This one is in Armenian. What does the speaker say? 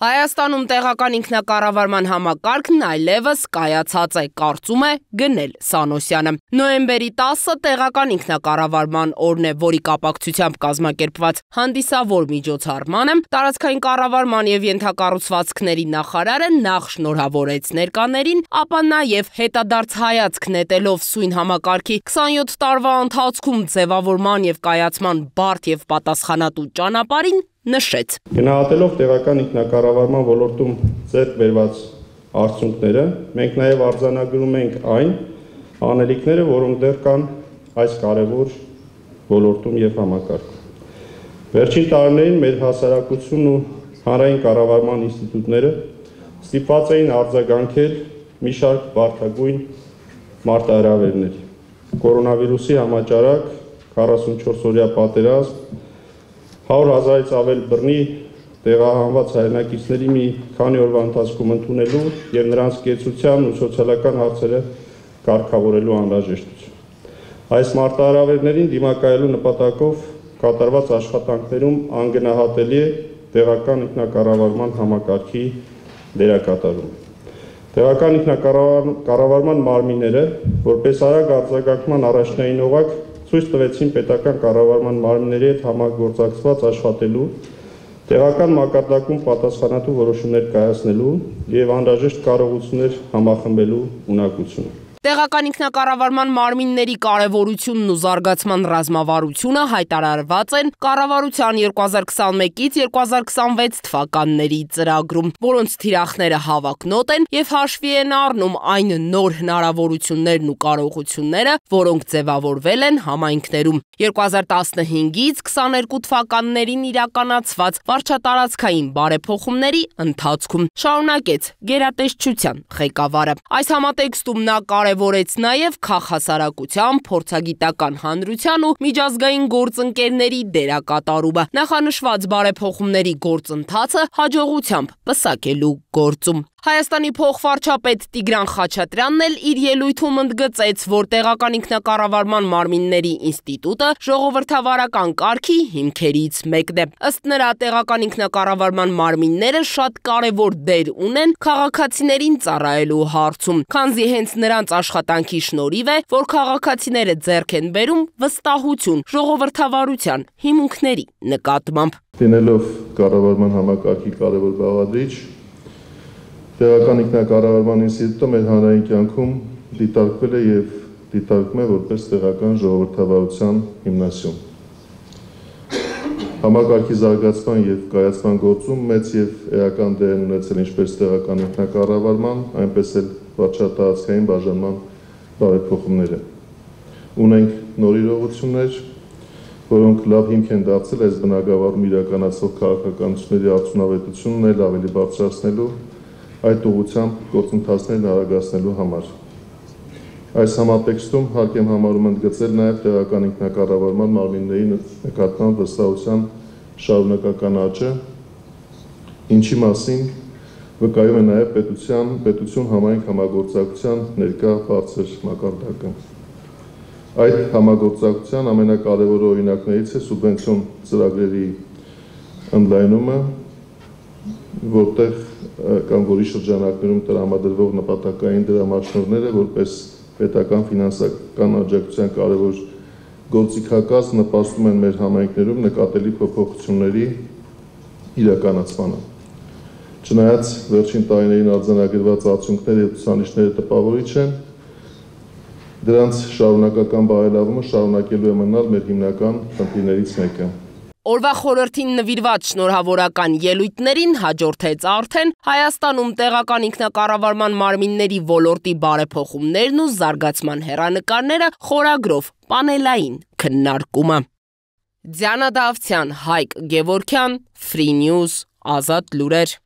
Հայաստանում տեղական ինքնակառավարման համակարգն այլևս կայացած է, կարծում է Գնել Սանոսյանը։ Նոյեմբերի 10-ը տեղական ինքնակառավարման օրն է, որի կապակցությամբ կազմակերպված հանդիսավոր միջոցառմանը տարածքային կառավարման և ենթակառուցվածքների նախարարը նախ շնորհավորեց ներկաներին, ապա նաև հետադարձ հայացք նետելով սույն համակարգի 27 տարվա ընթացքում ձևավորման և կայացման բարդ և պատասխանատու ճանապարհին նշեց. Գնահատելով տեղական ինքնակառավարման ոլորտում ձեռք բերված արդյունքները, մենք նաև արձանագրում ենք այն անելիքները, որոնք դեռ կան այս կարևոր ոլորտում և համակարգում։ Վերջին տարիներին մեր հասարակությունն ու հանրային կառավարման ինստիտուտները ստիպված էին արձագանքել մի շարք բարդագույն մարտահրավերների։ Կորոնավիրուսի համաճարակ, 44-օրյա պատերազմ, 100,000-ից ավել բռնի տեղահանված հայրենակիցների մի քանի օրվա ընթացքում ընդունելու և նրանց կեցության ու սոցիալական հարցերը կարգավորելու անհրաժեշտություն։ Այս մարտահրավերներին դիմակայելու նպատակով կատարված աշխատանքներում անգնահատելի է տեղական ինքնակառավարման համակարգի դերակատարումը։ Տեղական ինքնակառավարման մարմինները, որպես արագ արձագանքման առաջնային օղակ, ցույց տվեցին պետական կառավարման մարմինների հետ համագործակցված աշխատելու, տեղական մակարդակում պատասխանատու որոշումներ կայացնելու և անհրաժեշտ կարողություններ համախմբելու ունակությունը։ Տեղական ինքնակառավարման մարմինների կարևորությունն ու զարգացման ռազմավարությունը հայտարարված են կառավարության 2021-ից 2026 թվականների ծրագրում, որոնց թիրախները հավակնոտ են և հաշվի են առնում այն նոր հնարավորություններն ու կարողությունները, որոնք ձևավորվել են համայնքներում։ 2015-ից 22 թվականներին իրականացված վարչատարածքային բարեփոխումների ընթացքում, շարունակեց գերատեսչության ղեկավարը։ Այս համատեքստում նա կարևորեց նաև քաղաքասարակության, փորձագիտական հանրության ու միջազգային գործընկերների դերակատարումը նախանշված բարեփոխումների գործընթացը հաջողությամբ պսակելու գործում։ Հայաստանի փոխվարչապետ Տիգրան Խաչատրյանն էլ իր ելույթում ընդգծեց, որ տեղական ինքնակառավարման մարմինների ինստիտուտը ժողովրդավարական կարգի հիմքերից մեկն է։ Ըստ նրա, տեղական ինքնակառավարման մարմինները շատ կարևոր դեր ունեն քաղաքացիներին ծառայելու հարցում, քանզի հենց նրանց աշխատանքի շնորհիվ է, որ քաղաքացիները ձեռք են բերում վստահություն ժողովրդավարության հիմունքների նկատմամբ։ Լինելով կառավարման համակարգի կարևոր բաղադրիչ, տեղական ինքնակառավարման ինստիտուտը մեր հանրային կյանքում դիտարկվել է և դիտարկվում է որպես տեղական ժողովրդավարության հիմնասյուն։ Համակարգի զարգացման և կայացման գործում մեծ և էական դեր են ունեցել ինչպես տեղական ինքնակառավարման, այնպես էլ վարչատարածքային բաժանման բարեփոխումները։ Ունենք նոր իրողություններ, որոնք լավ հիմք են դարձել այս բնագավառում իրականացվող քաղաքականությունների արդյունավետությունն էլ ավելի բարձրացնելու, այդ ուղղությամբ գործընթացներն արագացնելու համար։ Այս համատեքստում հարկ եմ համարում ընդգծել նաև տեղական ինքնակառավարման մարմինների նկատմամբ վստահության շարունակական աճը, ինչի մասին վկայում է նաև պետություն-համայնք համագործակցության ներկա բարձր մակարդակը։ Այդ համագործակցության ամենակարևոր օրինակներից է սուբվենցիոն ծրագրերի ընդլայնումը, որտեղ կամ որի շրջանակներում տրամադրվող նպատակային դրամաշնորհները որպես պետական ֆինանսական աջակցության կարևոր գործիքակազմ նպաստում են մեր համայնքներում նկատելի փոփոխությունների իրականացմանը։ Չնայած վերջին տարիներին արձանագրված արդյունքները և ցուցանիշները տպավորիչ են, դրանց շարունակական բարելավումը շարունակելու է մնալ մեր հիմնական խնդիրներից մեկը։ Օրվա խորհրդին նվիրված շնորհավորական ելույթներին հաջորդեց արդեն Հայաստանում տեղական ինքնակառավարման մարմինների ոլորտի բարեփոխումներն ու զարգացման հեռանկարները խորագրով պանելային քննարկումը։ Դիանա Դավթյան, Հայկ Գևորգյան, Free News, Ազատ լուրեր։